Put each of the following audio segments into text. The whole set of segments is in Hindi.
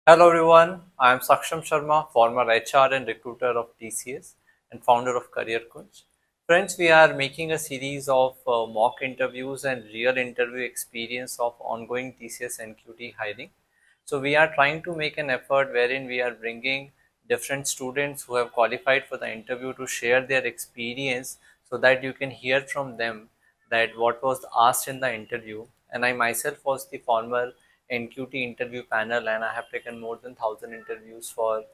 Hello everyone, I am Saksham Sharma, former HR and recruiter of TCS and founder of Career Coach. Friends, we are making a series of mock interviews and real interview experience of ongoing TCS NQT hiring. So we are trying to make an effort wherein we are bringing different students who have qualified for the interview to share their experience so that you can hear from them that what was asked in the interview. And I myself was the former NQT interview panel and I have taken more than 1,000 interviews for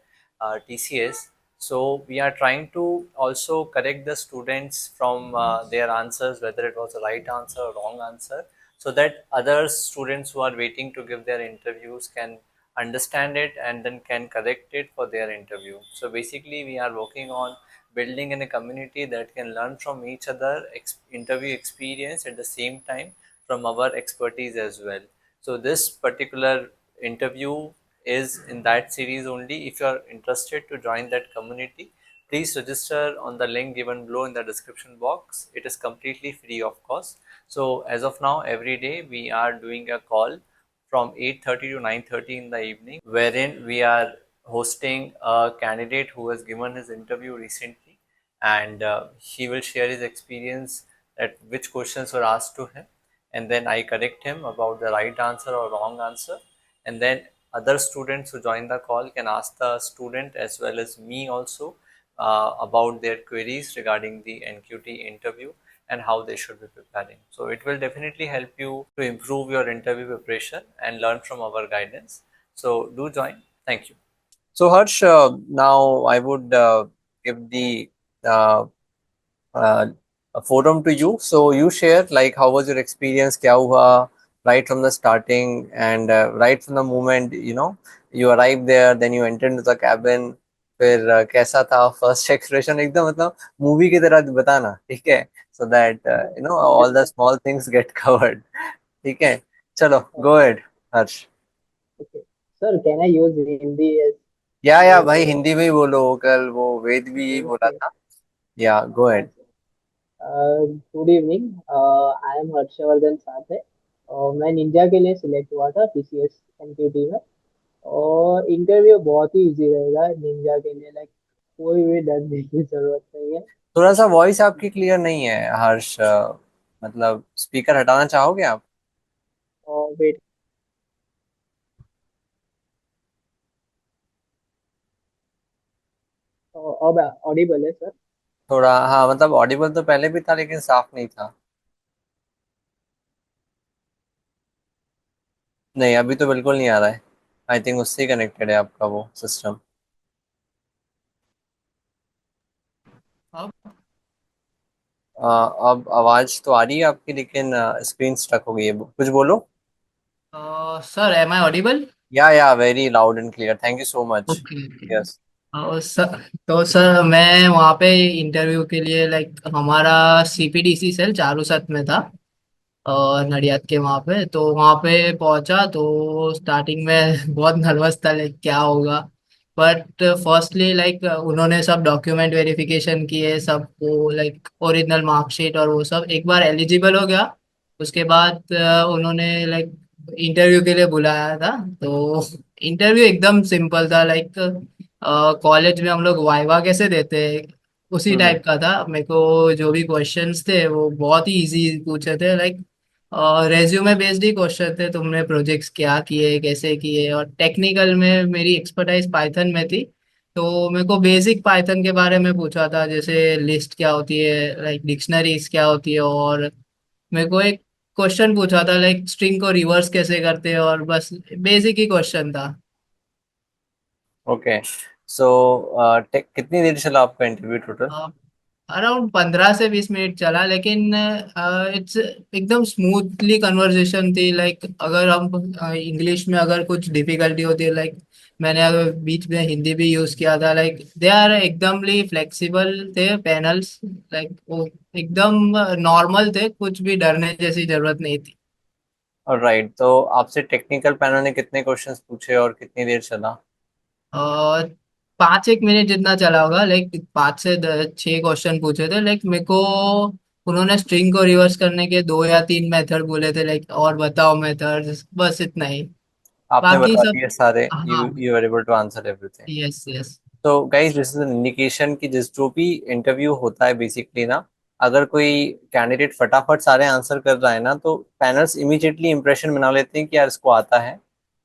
TCS. So we are trying to also correct the students from their answers, whether it was a right answer or wrong answer, so that other students who are waiting to give their interviews can understand it and then can correct it for their interview. So basically, we are working on building in a community that can learn from each other interview experience at the same time from our expertise as well. So this particular interview is in that series only. If you are interested to join that community, please register on the link given below in the description box. It is completely free of cost. So as of now, every day we are doing a call from 8:30 to 9:30 in the evening, wherein we are hosting a candidate who has given his interview recently, and he will share his experience that which questions were asked to him, and then I correct him about the right answer or wrong answer, and then other students who join the call can ask the student as well as me also about their queries regarding the NQT interview and how they should be preparing. So it will definitely help you to improve your interview preparation and learn from our guidance. So do join. Thank you. So Harsh, now I would give the uh, uh, a forum to you. So you share like how was your experience, क्या हुआ right from the starting and right from the moment you arrived there, then you entered into the cabin. फिर कैसा था फर्स्ट एक्सप्रेशन एकदम मतलब मूवी की तरह बताना ठीक है so that all the small things get covered. ठीक है चलो go ahead Harsh. Okay. Sir, can I use Hindi as या भाई your हिंदी में ही बोलो कल वो वेद भी यही बोला okay? था. या गो हाँ ahead. Sir. Good evening. I am Harshvardhan साथे. मैं निंजा के लिए सिलेक्ट हुआ था टीसीएस एनक्यूटी में. और इंटरव्यू बहुत ही इजी रहेगा निंजा के लिए. लाइक कोई भी डरने की जरूरत नहीं है. थोड़ा सा वॉइस आपकी क्लियर नहीं है हर्ष, मतलब स्पीकर हटाना चाहोगे आप? और वेट. अब ऑडिबल है सर? थोड़ा हाँ, मतलब ऑडिबल तो पहले भी था लेकिन साफ नहीं था. नहीं अभी तो बिल्कुल नहीं आ रहा है. आई थिंक उससे कनेक्टेड है आपका वो सिस्टम. अब अब आवाज तो आ रही है आपकी लेकिन स्क्रीन स्टक हो गई है, कुछ बोलो. Sir am I audible? Yeah very loud and clear, thank you so much. Okay. Yes. Sir, तो सर मैं वहाँ पे इंटरव्यू के लिए लाइक हमारा सीपीडीसी सेल चारूसत में था. और नडियाद के वहाँ पे तो वहाँ पे पहुंचा तो स्टार्टिंग में बहुत नर्वस था लाइक क्या होगा. बट फर्स्टली लाइक उन्होंने सब डॉक्यूमेंट वेरिफिकेशन किए सबको लाइक ओरिजिनल मार्कशीट और वो सब एक बार एलिजिबल हो गया. उसके बाद उन्होंने लाइक इंटरव्यू के लिए बुलाया था. तो इंटरव्यू एकदम सिंपल था लाइक कॉलेज में हम लोग वाइवा कैसे देते हैं उसी हम्म. टाइप का था. मेरे को जो भी क्वेश्चंस थे वो बहुत ही इजी पूछे थे लाइक रेज्यूमे बेस्ड ही क्वेश्चन थे. तुमने प्रोजेक्ट्स क्या किए कैसे किए. और टेक्निकल में मेरी एक्सपर्टाइज पाइथन में थी. तो मेरे को बेसिक पाइथन के बारे में पूछा था जैसे लिस्ट क्या होती है लाइक डिक्शनरीज क्या होती है. और मेरे को एक क्वेश्चन पूछा था लाइक स्ट्रिंग को रिवर्स कैसे करते हैं. और बस बेसिक ही क्वेश्चन था. ओके. सो कितनी देर चला आपका इंटरव्यू टोटल? अराउंड 15 से 20 मिनट चला लेकिन इट्स एकदम स्मूथली कन्वर्सेशन थी. लाइक अगर हम इंग्लिश में अगर कुछ डिफिकल्टी होती है लाइक मैंने अगर बीच में हिंदी भी यूज किया था लाइक दे आर एकदमली फ्लेक्सिबल थे पैनल्स. लाइक वो एकदम नॉर्मल थे. कुछ भी डरने जैसी जरूरत नहीं थी. राइट, तो आपसे टेक्निकल पैनल ने कितने क्वेश्चंस पूछे और कितनी देर चला? और 5 एक मिनट जितना चला होगा लाइक 5 से 6 क्वेश्चन पूछे थे लाइक मेरे को. उन्होंने स्ट्रिंग को रिवर्स करने के 2 या 3 मेथड बोले थे लाइक और बताओ मेथड बस इतना ही. आपने बाकी बता सब। दिए सारे, हाँ। You are able to answer everything. Yes yes. तो guys this is an indication कि जिस जो भी इंटरव्यू होता है बेसिकली ना, अगर कोई कैंडिडेट फटाफट सारे आंसर कर रहा है ना, तो पैनल्स इमीडिएटली इंप्रेशन बना लेते हैं कि यार इसको आता है।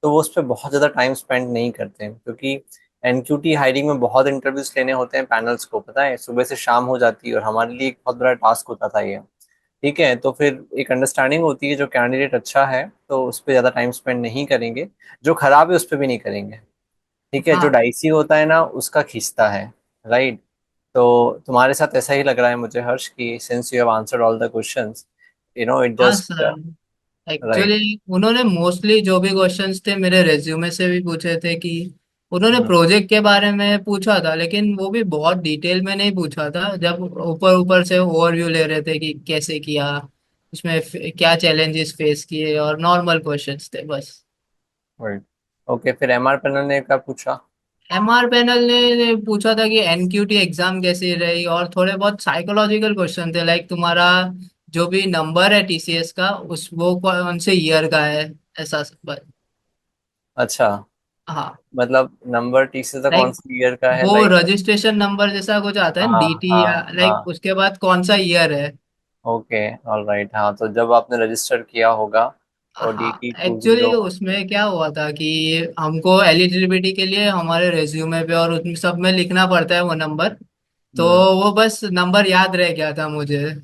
तो वो उस पर बहुत ज़्यादा टाइम स्पेंड नहीं करते हैं, क्योंकि एनक्यूटी हायरिंग में बहुत इंटरव्यूज लेने होते हैं पैनल्स को, पता है सुबह से शाम हो जाती है, और हमारे लिए एक बहुत बड़ा टास्क होता था ये। ठीक है, तो फिर एक अंडरस्टैंडिंग होती है, जो कैंडिडेट अच्छा है तो उस पर ज़्यादा टाइम स्पेंड नहीं करेंगे, जो खराब है उस पर भी नहीं करेंगे। ठीक है, जो हाँ डाइसी होता है ना उसका खींचता है। राइट। तो तुम्हारे साथ ऐसा ही लग रहा है मुझे हर्ष, कि since you have answered all the questions, it हाँ जस्ट। सर। राइट। एक्चुअली उन्होंने मोस्टली जो भी क्वेश्चंस थे मेरे रेज्यूमे से भी पूछे थे, कि उन्होंने हम्म। प्रोजेक्ट के बारे में पूछा था, लेकिन वो भी बहुत डिटेल में नहीं पूछा था। जब ऊपर ऊपर से ओवरव्यू ले रहे थे कि कैसे किया, उसमें क्या चैलेंजेस फेस किए, और नॉर्मल क्वेश्चंस थे बस। राइट। ओके, फिर एमआर पैनल ने क्या पूछा? एमआर पैनल ने पूछा था कि एनक्यूटी एग्जाम कैसी रही, और थोड़े बहुत साइकोलॉजिकल क्वेश्चन थे, लाइक तुम्हारा जो भी नंबर है टीसीएस का, उस वो कौन से ईयर का है, ऐसा सब अच्छा, हाँ। मतलब नंबर टी से तो कौन लाइक सी ईयर का है, वो लाइक? रजिस्ट्रेशन नंबर जैसा कुछ आता है, हाँ डीटी, या हाँ लाइक हाँ। उसके बाद कौन सा ईयर है। ओके। ऑल राइट, हाँ, तो जब आपने रजिस्टर किया होगा तो डी हाँ टी टू एक्चुअली जीरो उसमें क्या हुआ था कि हमको एलिजिबिलिटी के लिए हमारे रेज्यूमे पे और उसमें सब में लिखना पड़ता है वो नंबर। तो हम्म। वो बस नंबर याद रह गया था मुझे।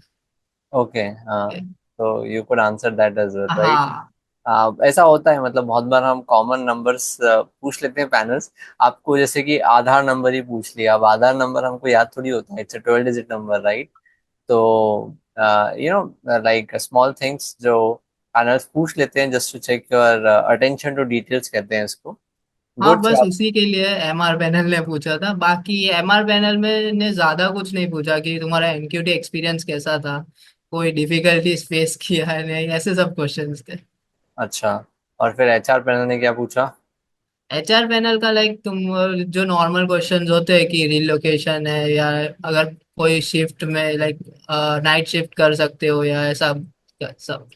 ओके। हाँ, तो you could answer that as well, right. हाँ ऐसा होता है, मतलब बहुत बार हम कॉमन नंबर्स पूछ लेते हैं पैनल्स। आपको जैसे कि आधार नंबर ही पूछ लिया, अब आधार नंबर हमको याद थोड़ी होता है, it's a 12 digit number, right. तो लाइक स्मॉल थिंग्स जो पैनल्स पूछ लेते हैं, just to check your attention to details कहते हैं इसको। हाँ, गुड बस जॉब। उसी के लिए एमआर पैनल ने पूछा था। बाकी एमआर पैनल में ने ज्यादा कुछ नहीं पूछा कि तुम्हारा एनक्यूटी एक्सपीरियंस कैसा था, कोई डिफिकल्टीज फेस किया है नहीं, ऐसे सब क्वेश्चंस थे। अच्छा, और फिर एचआर पैनल ने क्या पूछा? एचआर पैनल का लाइक तुम जो नॉर्मल क्वेश्चंस होते हैं कि रिलोकेशन है, या अगर कोई शिफ्ट में लाइक नाइट शिफ्ट कर सकते हो, या ऐसा सब।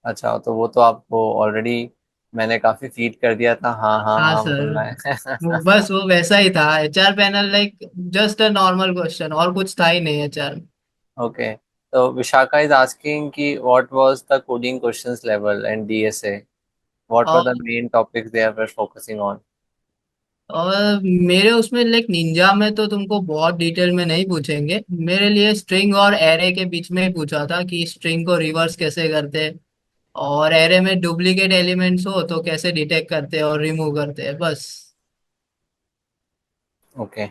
अच्छा, तो वो तो आपको ऑलरेडी मैंने काफी फीड कर दिया था, हाँ हाँ हाँ हाँ सर। बोलना है। बस वो वैसा ही था HR panel, like just a normal question, और कुछ था ही नहीं एचआर। ओके, तो विशाखा इज आस्किंग कि what was the coding questions level and DSA, what were और the main topics they are focusing on? और मेरे उसमें लाइक निंजा में तो तुमको बहुत डिटेल में नहीं पूछेंगे। मेरे लिए स्ट्रिंग और एरे के बीच में ही पूछा था कि स्ट्रिंग को रिवर्स कैसे करते हैं, और एरे में डुप्लीकेट एलिमेंट्स हो तो कैसे डिटेक्ट करते हैं और रिमूव करते हैं, बस। ओके।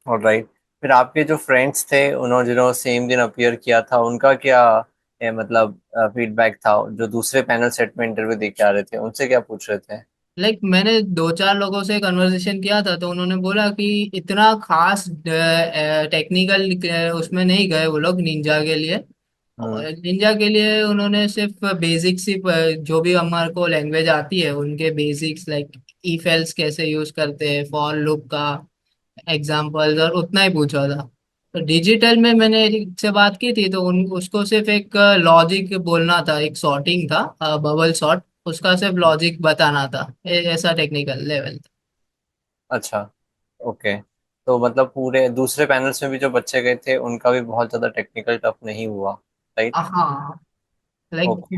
ऑलराइट। फिर आपके जो फ्रेंड्स थे, उन्होंने जिन्होंने सेम दिन अपीयर किया था, उनका क्या मतलब फीडबैक था, जो दूसरे पैनल सेट में इंटरव्यू दे के आ रहे थे, उनसे क्या पूछ रहे थे? लाइक मैंने दो चार लोगों से कन्वर्सेशन किया था, तो उन्होंने बोला कि इतना खास टेक्निकल उसमें नहीं गए वो लोग निंजा के लिए। हम्म। और निंजा के लिए उन्होंने सिर्फ बेसिक्स ही जो भी हमारे को लैंग्वेज आती है उनके बेसिक्स, लाइक इफ एल्स कैसे यूज करते हैं, फॉर लूप का एग्जांपल्स, और उतना ही पूछा था। तो डिजिटल में मैंने एक से बात की थी, तो उसको सिर्फ एक लॉजिक बोलना था, एक सॉर्टिंग था, बबल सॉर्ट, उसका सिर्फ लॉजिक बताना था। ऐसा टेक्निकल लेवल अच्छा। ओके, तो मतलब पूरे दूसरे पैनल्स में भी जो बच्चे गए थे उनका भी बहुत ज़्यादा टेक्निकल टफ नहीं हुआ, राइट? था। हाँ लाइक ओके।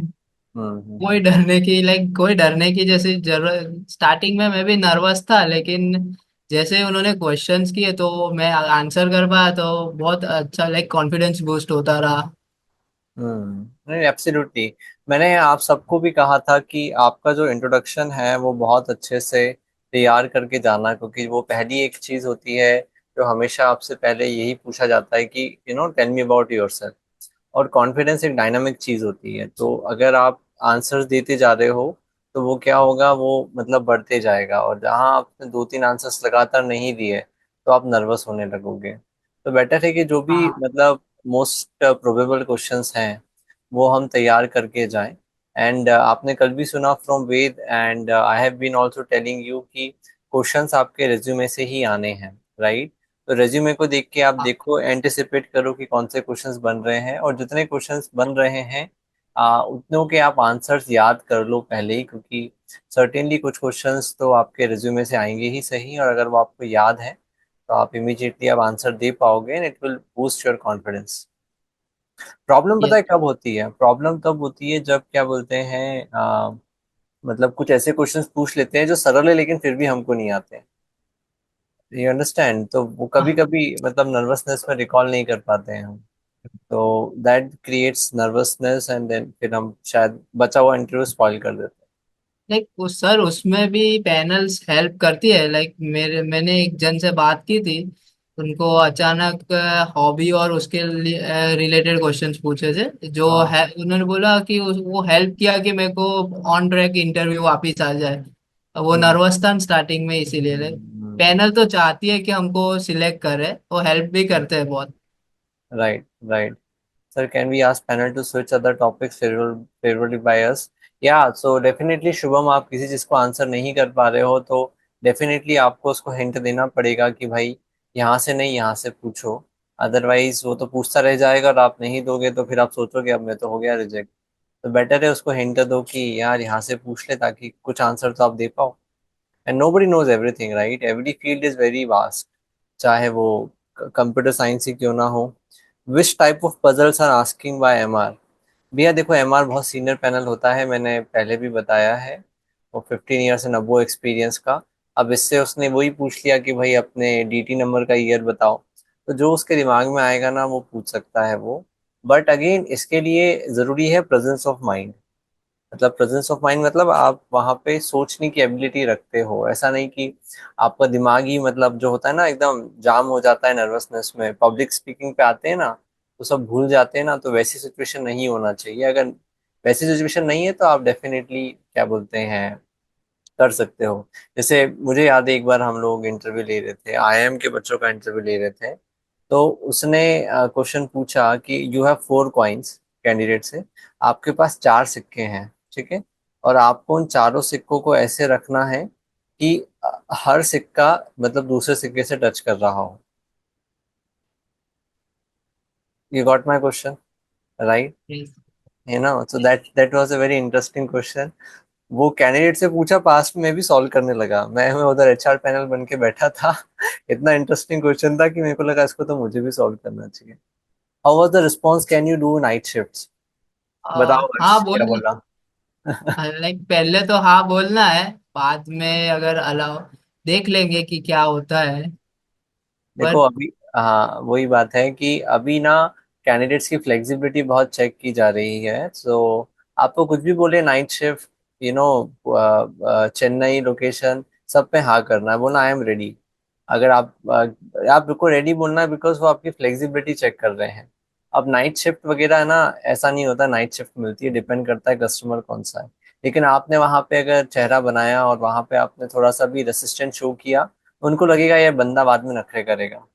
कोई डरने की जैसी जरूरत, स्टार्टिंग में मैं भी नर्वस था, लेकिन जैसे उन्होंने क्वेश्चंस किए तो मैं आंसर कर पाया, तो बहुत अच्छा लाइक कॉन्फिडेंस बूस्ट होता रहा। नहीं, एब्सोल्युटली। मैंने आप सबको भी कहा था कि आपका जो इंट्रोडक्शन है वो बहुत अच्छे से तैयार करके जाना, क्योंकि वो पहली एक चीज़ होती है जो हमेशा आपसे पहले यही पूछा जाता है कि टेल मी अबाउट योरसेल्फ। और कॉन्फिडेंस एक डायनामिक चीज़ होती है, तो अगर आप आंसर्स देते जा रहे हो तो वो क्या होगा, वो मतलब बढ़ते जाएगा, और जहाँ आपने दो तीन आंसर्स लगातार नहीं दिए तो आप नर्वस होने लगोगे। तो बेटर है कि जो भी हाँ मतलब मोस्ट प्रोबेबल क्वेश्चंस हैं वो हम तैयार करके जाएं। एंड आपने कल भी सुना from Ved, and I have been also telling you कि क्वेश्चंस आपके रिज्यूमे से ही आने हैं, राइट। तो रेज्यूमे को देख के आप हाँ देखो, एंटिसिपेट करो कि कौन से क्वेश्चंस बन रहे हैं, और जितने क्वेश्चंस बन रहे हैं उतनों के आप आंसर्स याद कर लो पहले ही, क्योंकि सर्टेनली कुछ क्वेश्चंस तो आपके रिज्यूमे से आएंगे ही सही, और अगर वो आपको याद है तो आप इमीडिएटली आप आंसर दे पाओगे and it will boost your confidence. Problem पता यस। है कब होती है? प्रॉब्लम तब होती है जब क्या बोलते हैं मतलब कुछ ऐसे क्वेश्चंस पूछ लेते हैं जो सरल है लेकिन फिर भी हमको नहीं आते। You understand? तो वो कभी कभी मतलब नर्वसनेस में रिकॉल नहीं कर पाते हैं हम। तो that creates nervousness and then फिर हम शायद बचा हुआ इंटरव्यू स्पॉइल कर देते लाइक उस सर उसमें भी पैनल्स हेल्प करती है। लाइक मैंने एक जन से बात की थी, उनको अचानक हॉबी और उसके रिलेटेड क्वेश्चंस पूछे थे, जो हैं। हाँ। है उन्होंने बोला कि वो हेल्प किया कि मेरे को ऑन ट्रैक इंटरव्यू वापस आ जाए। वो हम्म। नर्वस था स्टार्टिंग में, इसीलिए पैनल तो चाहती है कि हमको सिलेक्ट करे, वो हेल्प भी करते हैं बहुत। Right, right. Sir, can we ask panel to switch other topics favorably by us? Yeah, so definitely Shubham, आप किसी चीज को आंसर नहीं कर पा रहे हो तो डेफिनेटली आपको उसको हिंट देना पड़ेगा कि भाई यहाँ से नहीं, यहाँ से पूछो। अदरवाइज वो तो पूछता रह जाएगा और आप नहीं दोगे तो फिर आप सोचोगे अब मैं तो हो गया रिजेक्ट। तो बेटर है उसको हिंट दो कि यार यहाँ से पूछ ले, ताकि कुछ आंसर तो आप दे पाओ। And nobody knows everything, right? Every field is very vast, चाहे वो कंप्यूटर साइंस ही क्यों ना हो। Which type of puzzles are asking by MR? भैया देखो, एमआर बहुत सीनियर पैनल होता है, मैंने पहले भी बताया है। वो 15 ईयर्स एंड अबो एक्सपीरियंस का। अब इससे उसने वही पूछ लिया कि भाई अपने डीटी नंबर का ईयर बताओ, तो जो उसके दिमाग में आएगा ना वो पूछ सकता है वो। बट अगेन इसके लिए ज़रूरी है प्रेजेंस ऑफ माइंड। मतलब प्रेजेंस ऑफ माइंड मतलब आप वहाँ पे सोचने की एबिलिटी रखते हो, ऐसा नहीं कि आपका दिमाग ही मतलब जो होता है ना एकदम जाम हो जाता है नर्वसनेस में, पब्लिक स्पीकिंग पे आते हैं ना तो सब भूल जाते हैं ना, तो वैसी सिचुएशन नहीं होना चाहिए। अगर वैसी सिचुएशन नहीं है तो आप डेफिनेटली क्या बोलते हैं कर सकते हो। जैसे मुझे याद है एक बार हम लोग इंटरव्यू ले रहे थे, आईआईएम के बच्चों का इंटरव्यू ले रहे थे। तो उसने क्वेश्चन पूछा कि यू हैव 4 कॉइन्स, कैंडिडेट से, आपके पास 4 सिक्के हैं, ठीक है, और आपको उन चारों सिक्कों को ऐसे रखना है कि हर सिक्का मतलब दूसरे सिक्के से टच कर रहा हो। You got my question, right? Yes. है ना? So that that was a very interesting question. वो कैंडिडेट से पूछा, पास्ट में भी सॉल्व करने लगा, मैं उधर एचआर पैनल बन के बैठा था। इतना इंटरेस्टिंग क्वेश्चन था कि मेरे को लगा इसको तो मुझे भी सॉल्व करना चाहिए। How was the response, can you do night shifts? बताओ हाँ हर्ष क्या बोल। बोला। लाइक पहले तो हाँ बोलना है, बाद में अगर अलाउ देख लेंगे कि क्या होता है। देखो बट अभी, हाँ वही बात है कि अभी ना कैंडिडेट्स की फ्लेक्सिबिलिटी बहुत चेक की जा रही है। सो आपको कुछ भी बोले night shift, you know, Chennai location, सब पे हाँ करना है, बोलना आई एम रेडी। अगर आपको रेडी बोलना है बिकॉज वो आपकी फ्लेक्सिबिलिटी चेक कर रहे हैं। अब नाइट शिफ्ट वगैरह है ना, ऐसा नहीं होता नाइट शिफ्ट मिलती है, डिपेंड करता है कस्टमर कौन सा है। लेकिन आपने वहाँ पे अगर चेहरा बनाया और वहाँ पे आपने थोड़ा सा भी रेसिस्टेंट शो किया, उनको लगेगा ये बंदा बाद में नखरे करेगा।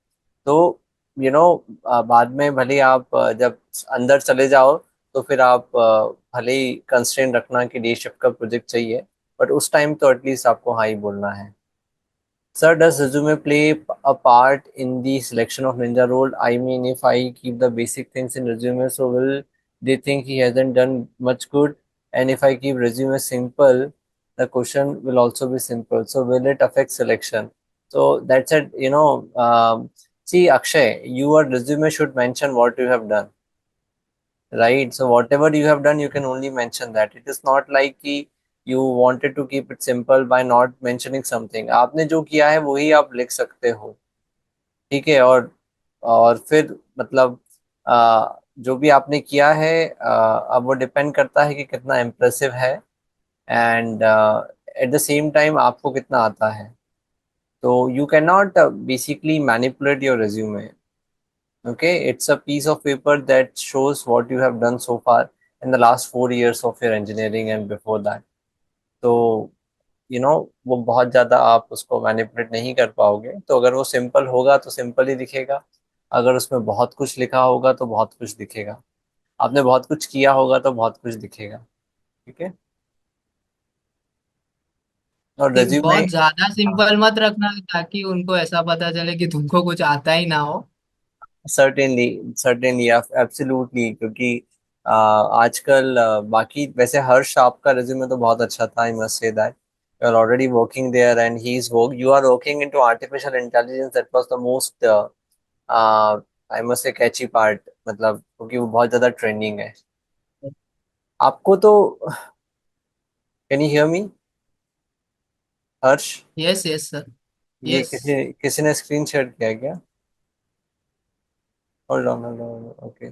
तो बाद में भले ही आप जब अंदर चले जाओ तो फिर आप भले ही कंस्ट्रेंट रखना कि डे शिफ्ट का प्रोजेक्ट चाहिए, बट उस टाइम तो एटलीस्ट आपको हाँ ही बोलना है। Sir, does resume play a part in the selection of ninja role? I mean, if I keep the basic things in resume, so will they think he hasn't done much good? And if I keep resume simple, the question will also be simple. So will it affect selection? So that's it. See, Akshay, your resume should mention what you have done, right? So whatever you have done, you can only mention that. It is not like कि you wanted to keep it simple by not mentioning something. आपने जो किया है वही आप लिख सकते हो, ठीक है। और फिर मतलब जो भी आपने किया है अब वो डिपेंड करता है कि कितना इम्प्रेसिव है, and at the same time आपको कितना आता है। तो you can not basically manipulate your resume. Okay, it's a piece of paper that shows what you have done so far in the last 4 years of your engineering and before that. तो वो बहुत ज़्यादा आप उसको मैनिपुलेट नहीं कर पाओगे। तो अगर वो सिंपल होगा तो सिंपल ही दिखेगा, अगर उसमें बहुत कुछ लिखा होगा तो बहुत कुछ दिखेगा, आपने बहुत कुछ किया होगा तो बहुत कुछ दिखेगा, ठीक है। और रेज्यूमे, बहुत ज्यादा हाँ, सिंपल मत रखना, ताकि उनको ऐसा पता चले कि तुमको कुछ आता ही ना हो। सर्टेनली, सर्टेनली, एब्सोल्युटली, क्योंकि आजकल बाकी वैसे हर्ष आपका रिज्यूमे तो बहुत अच्छा था, I must say that you are already working there and he is work you are working into artificial intelligence, that was the most I must say catchy part, मतलब क्योंकि वो बहुत ज्यादा ट्रेंडिंग है। आपको तो, can you hear me Harsh? Yes yes sir. ये यस। किसी किसी ने स्क्रीन शेयर किया क्या? Hold on hold on, okay,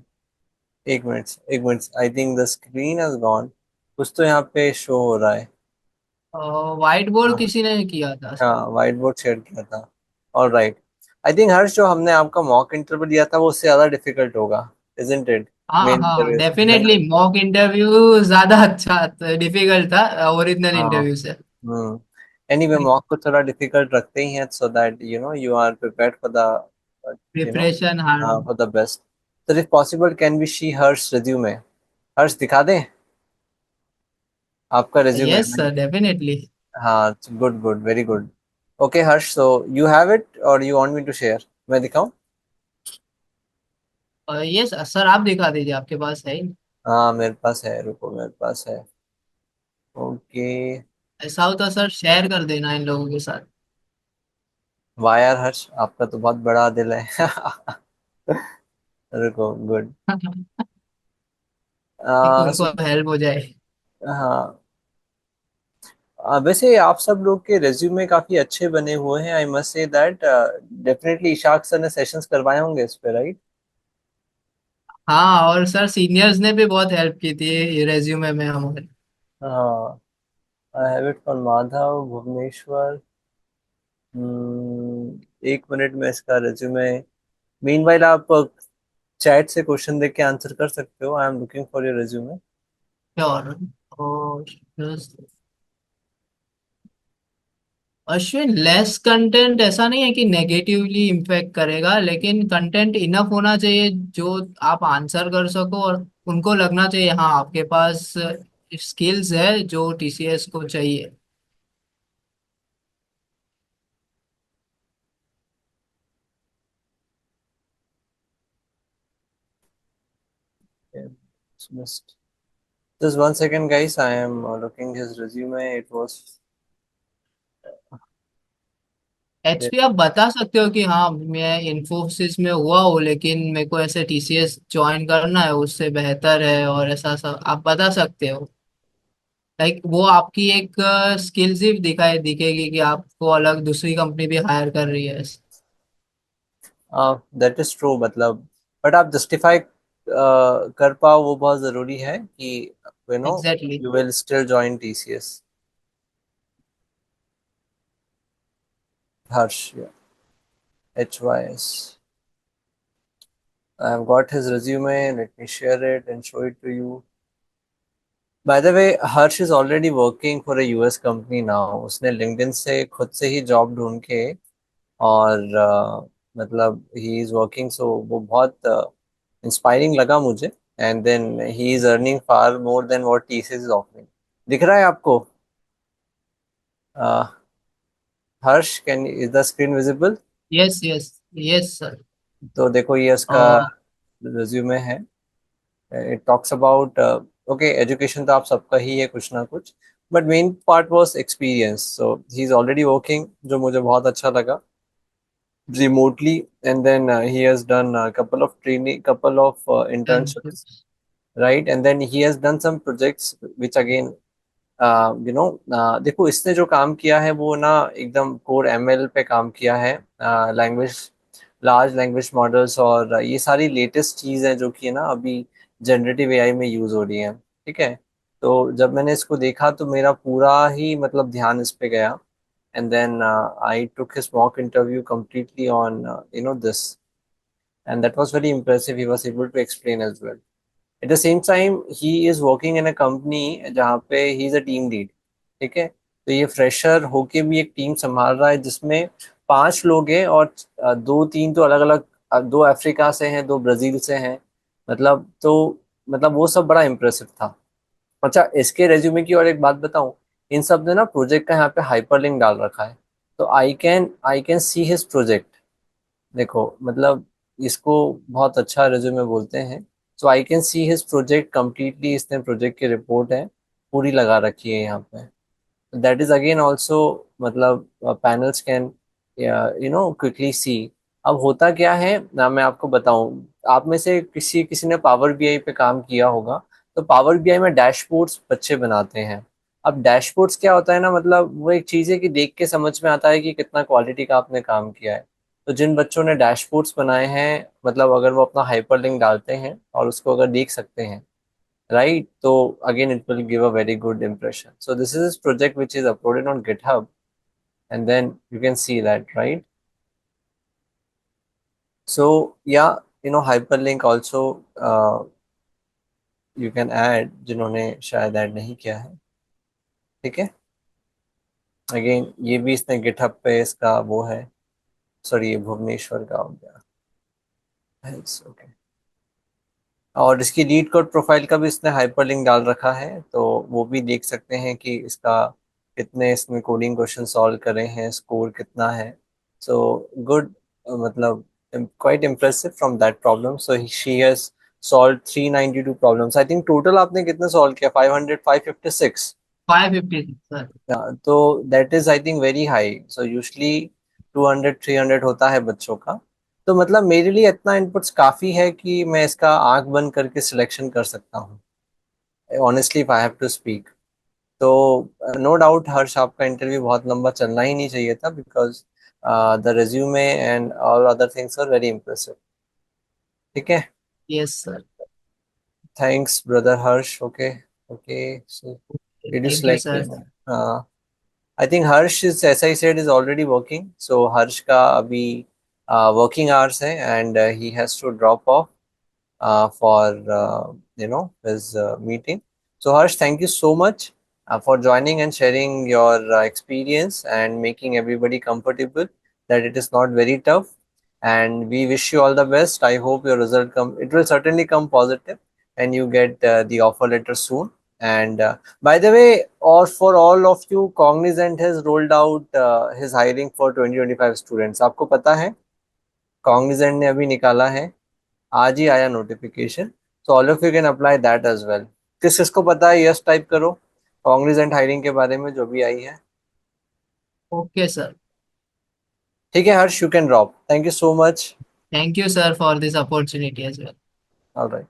एक minute I think the screen has gone, कुछ तो यहाँ पे शो हो रहा है। व्हाइट बोर्ड हाँ किसी ने किया था सर। हाँ, व्हाइट बोर्ड शेयर किया था। ऑल राइट, आई थिंक हर्ष जो हमने आपका मॉक इंटरव्यू दिया था वो उससे ज्यादा डिफिकल्ट होगा, इजंट इट? हाँ मेन हाँ इंटरव्यू से, है ना? डेफिनेटली मॉक इंटरव्यू ज्यादा अच्छा डिफिकल्ट था ओरिजिनल हाँ। इंटरव्यू से। हम्म। एनीवे मॉक को थोड़ा डिफिकल्ट रखते ही हैं so that you are prepared for the you know preparation hard. For the best. Sir if possible can be she Harsh resume? Harsh दिखा दें आपका रिज्यूमे? Yes sir definitely. हाँ, good good, very good. Okay Harsh, so you have it और you want me to share? मैं दिखाऊं? यस सर आप दिखा दीजिए आपके पास है ही। हाँ मेरे पास है, रुको मेरे पास है। ओके। ऐसा हो तो सर शेयर कर देना इन लोगों के साथ। वाह यार हर्ष, आपका तो बहुत बड़ा दिल है। रुको, गुड। उनको हेल्प हो जाए। हाँ, वैसे आप सब लोग के रिज्यूमे काफी अच्छे बने हुए हैं, आई must say that. Definitely Ishaq sir ने सेशंस करवाए होंगे इस पे, राइट? हाँ और सर सीनियर्स ने भी बहुत हेल्प की थी रेज्यूमे में हमारे। हाँ, I have it from Madhav Bhubaneswar. एक मिनट में इसका रिज्यूमे, मीनवाइल आप चैट से क्वेश्चन देख के आंसर कर सकते हो, I am looking for your resume. Sure. और अश्विन लेस कंटेंट ऐसा नहीं है कि नेगेटिवली इम्पैक्ट करेगा, लेकिन कंटेंट इनफ होना चाहिए जो आप आंसर कर सको और उनको लगना चाहिए हाँ आपके पास स्किल्स है जो टीसीएस को चाहिए। Just 1 second, guys. I am looking his resume. It was there. HP आप बता सकते हो कि हाँ मैं इन्फोसिस में हुआ हूँ लेकिन मेरे को ऐसे टीसीएस ज्वाइन करना है उससे बेहतर है और ऐसा सब आप बता सकते हो। लाइक वो आपकी एक स्किल्स ही दिखेगी कि आपको अलग दूसरी कंपनी भी हायर कर रही है। That is true, मतलब बट आप जस्टिफाई कर पाओ, वो बहुत जरूरी है कि you know exactly. You will still join TCS. Harsh, HYS. I have got his resume. Let me share it and show it to you. By the way, Harsh is already working for a US company now. उसने LinkedIn से खुद से ही जॉब ढूंढ के और मतलब ही इज वर्किंग, सो वो बहुत इंस्पायरिंग लगा मुझे। And then he is earning far more than what TCS is offering. दिख रहा है आपको? Harsh, can is the screen visible? Yes yes. Yes sir. तो देखो ये उसका रिज्यूमे है। It talks about, okay, education तो आप सबका ही है कुछ ना कुछ, but main part was experience, so he is already working, जो मुझे बहुत अच्छा लगा, remotely, and then he has done a couple of training, couple of internships, right? And then he has done some projects which again, देखो इसने जो काम किया है वो ना एकदम कोर एमएल पे काम किया है, लैंग्वेज, लार्ज लैंग्वेज मॉडल्स, और ये सारी लेटेस्ट चीज़ है जो कि है ना अभी जनरेटिव एआई में यूज हो रही है। ठीक है, तो जब मैंने इसको देखा तो मेरा पूरा ही मतलब ध्यान इस पे गया, and then I took his mock interview completely on this, and that was very impressive. He was able to explain as well. At the same time, he is working in a company जहाँ पे he is a team lead. ठीक है, तो ये फ्रेशर होके भी एक टीम संभाल रहा है जिसमें 5 लोग हैं, और दो तीन तो अलग अलग, दो अफ्रीका से हैं, दो ब्राजील से हैं, मतलब तो मतलब वो सब बड़ा इम्प्रेसिव था। अच्छा, इसके रेज्यूमे की और एक बात बताऊं, इन सब ने ना प्रोजेक्ट का यहाँ पे हाइपरलिंक डाल रखा है, तो I can see his project. देखो मतलब इसको बहुत अच्छा रेज्यूमे बोलते हैं। So I can see his project completely, इसने प्रोजेक्ट की रिपोर्ट है पूरी लगा रखी है यहाँ पे। दैट इज अगेन ऑल्सो, मतलब पैनल्स कैन क्विकली सी। अब होता क्या है ना, मैं आपको बताऊं, आप में से किसी किसी ने पावर बीआई पे काम किया होगा। तो पावर बीआई में डैशबोर्ड्स बच्चे बनाते हैं। अब डैशबोर्ड्स क्या होता है ना, मतलब वो एक चीज़ है कि देख के समझ में आता है कि कितना क्वालिटी का आपने काम किया है। तो जिन बच्चों ने डैशबोर्ड्स बनाए हैं, मतलब अगर वो अपना हाइपरलिंक डालते हैं और उसको अगर देख सकते हैं, right? So again, it will give a very good impression. So this is this project which is uploaded on GitHub, and then you can see that, right? So yeah, hyperlink also you can add, जिन्होंने शायद ऐड नहीं किया है, ठीक है। अगेन ये भी इसने गिटहब पे इसका वो है, सॉरी ये भुवनेश्वर का हो गया, ओके। और इसकी लीड कोड प्रोफाइल का भी इसने हाइपरलिंक डाल रखा है, तो वो भी देख सकते हैं कि इसका कितने इसमें कोडिंग क्वेश्चन सॉल्व करे हैं, स्कोर कितना है। सो गुड, मतलब quite impressive from that problem. So she has solve 392 problems. I think total आपने कितने सॉल्व किया? 500, 556? 556 सर। तो that is I think very high. So usually 200, 300 होता है बच्चों का। तो मतलब मेरे लिए इतना इनपुट्स काफ़ी है कि मैं इसका आंख बंद करके सिलेक्शन कर सकता हूँ, honestly if I have to speak. तो नो डाउट हर्ष, आपका इंटरव्यू बहुत लंबा चलना ही नहीं चाहिए था, because the resume and all other things are very impressive. ठीक है, yes sir. Thanks brother Harsh. Okay, okay, so did you thank you select? Sir. I think Harsh is, as I said, is already working. So Harsh का अभी working hours है, and he has to drop off for his meeting. So Harsh, thank you so much for joining and sharing your experience and making everybody comfortable. That it is not very tough, and we wish you all the best. I hope your result come. It will certainly come positive, and you get the offer letter soon. And by the way, or for all of you, Cognizant has rolled out his hiring for 2025 students. आपको पता है, Cognizant ने अभी निकाला है, आज ही आया notification. So all of you can apply that as well. किस किसको पता है, यस टाइप करो, कांग्रेस हायरिंग के बारे में जो भी आई है। Okay sir. ठीक है Harsh, you can drop. Thank you so much. Thank you sir for this opportunity as well. Alright,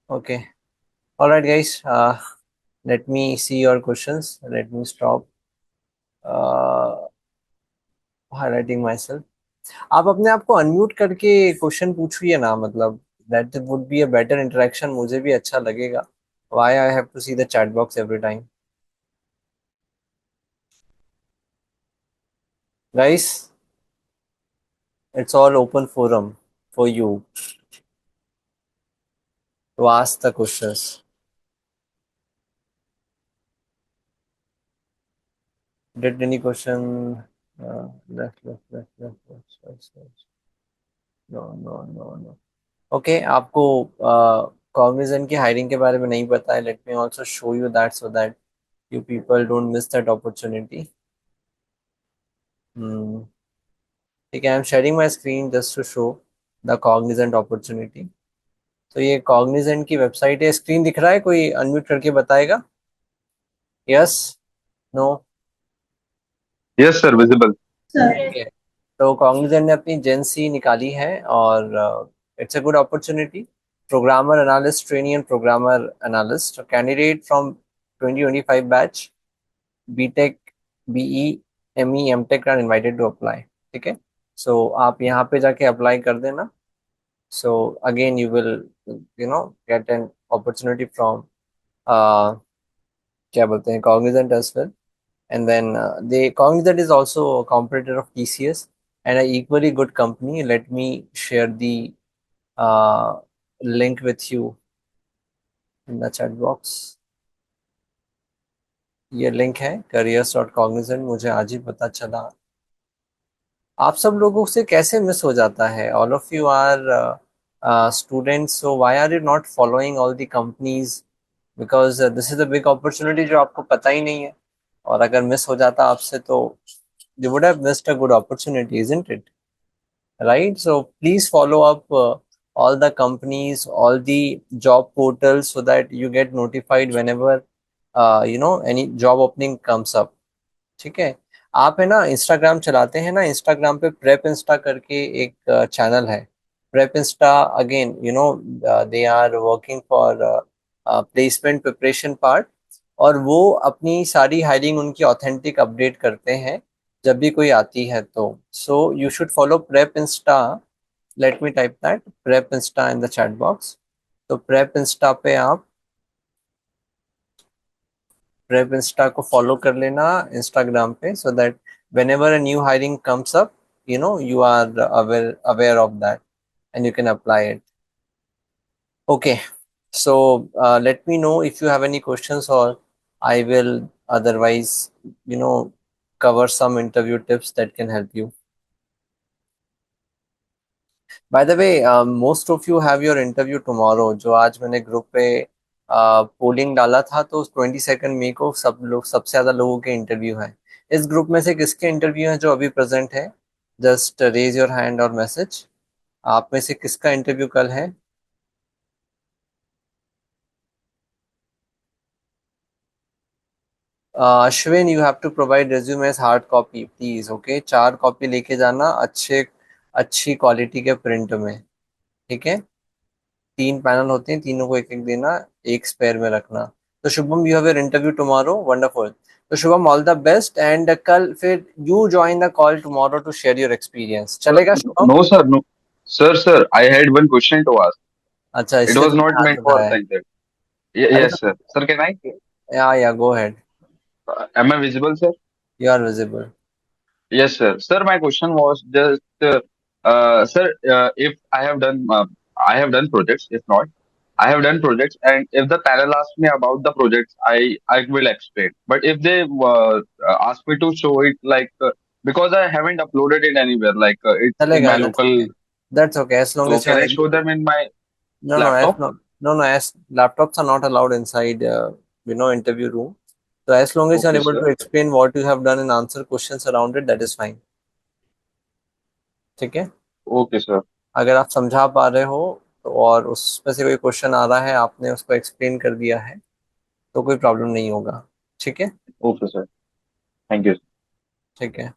okay, alright guys, let me see your questions, let me stop highlighting myself. आप अपने आप को अनम्यूट करके क्वेश्चन पूछिए ना, मतलब that would be a better interaction, मुझे भी अच्छा लगेगा। Why I have to see the chat box every time? Guys, it's all open forum for you to ask the questions. Did any question left? No, no, no, no. Okay, आपको कॉग्निजेंट की हायरिंग के बारे में नहीं पता है, let me also show you that, so that you people don't miss that opportunity. Hmm. ठीक है, I am sharing my screen just to show the Cognizant opportunity. तो ये कॉग्निजेंट की वेबसाइट है, स्क्रीन दिख रहा है? कोई अनम्यूट करके बताएगा, yes, no? Yes sir, visible. ठीक है, तो कॉग्निजेंट ने अपनी जेन सी निकाली है, और it's a good opportunity. Programmer analyst trainee and programmer analyst candidate from 2025 batch, BTech, BE, ME, MTech are invited to apply. ठीक है, सो आप यहाँ पे जाके अप्लाई कर देना। So again you will get an opportunity from क्या बोलते हैं, Cognizant as well. And then they Cognizant is also a competitor of TCS and an equally good company. Let me share the uh, link with you in the chat box. ये लिंक है careers.cognizant, मुझे आज ही पता चला। आप सब लोगों से कैसे मिस हो जाता है? All of you are students, so why are you not following all the companies? Because this is a big opportunity जो आपको पता ही नहीं है, और अगर मिस हो जाता आपसे तो you would have missed a good opportunity, isn't it? Right? So please follow up all the companies, all the job portals, so that you get notified whenever any job opening comes up. ठीक है. आप है ना इंस्टाग्राम चलाते हैं ना, इंस्टाग्राम पे प्रेप इंस्टा करके एक चैनल है. Prep Insta again they are working for placement preparation part, और वो अपनी सारी हायरिंग उनकी ऑथेंटिक अपडेट करते हैं जब भी कोई आती है. तो so you should follow prep Insta. Let me type that prep Insta in the chat box. तो प्रेप इंस्टा पे आप प्रेप इंस्टा को फॉलो कर लेना इंस्टाग्राम पे, so that whenever a new hiring comes up, you are aware of that and you can apply it. Okay, so let me know if you have any questions, or I will otherwise cover some interview tips that can help you. By the way, most of you have your interview tomorrow. जो आज मैंने ग्रुप पे पोलिंग डाला था, तो 22 मई को सबसे ज़्यादा लोगों के इंटरव्यू है. इस ग्रुप में से किसके इंटरव्यू हैं जो अभी प्रेजेंट है? जस्ट रेज योर हैंड और मैसेज. आप में से किसका इंटरव्यू कल है? Ashwin, you have to provide resume as hard copy please. Okay, 4 copy लेके जाना, अच्छी क्वालिटी के प्रिंट में. ठीक है. 3 पैनल होते हैं, तीनों को एक एक देना, एक स्पेयर में रखना. तो Shubham, you have your interview tomorrow. Wonderful. तो Shubham, all the best, and कल फिर you join the call tomorrow to share your experience. चलेगा Shubham? No, sir. No, sir. I had one question to ask. अच्छा, It इसलिए was तुमने not हाथ meant for उठाया है. like that. अरे Yes, तो sir. Sir, can I? Yeah go ahead. Am I visible, sir? You are visible. Yes, sir. Sir, my question was just, sir, if I have done projects. If not, I have done projects, and if the panel asks me about the projects, I will explain. But if they ask me to show it, like because I haven't uploaded it anywhere, like it's in चलेगा, my that's local. Okay. That's okay, as long So as you can are I able show to. them in my No, no, as laptop? no, no, no, as laptops are not allowed inside, interview room. So as long as you are Okay, able sir. to explain what you have done and answer questions around it, that is fine. ठीक है. Okay, sir. अगर आप समझा पा रहे हो तो, और उसमें से कोई क्वेश्चन आ रहा है, आपने उसको एक्सप्लेन कर दिया है, तो कोई प्रॉब्लम नहीं होगा. ठीक है. Okay, sir. Thank you. ठीक है.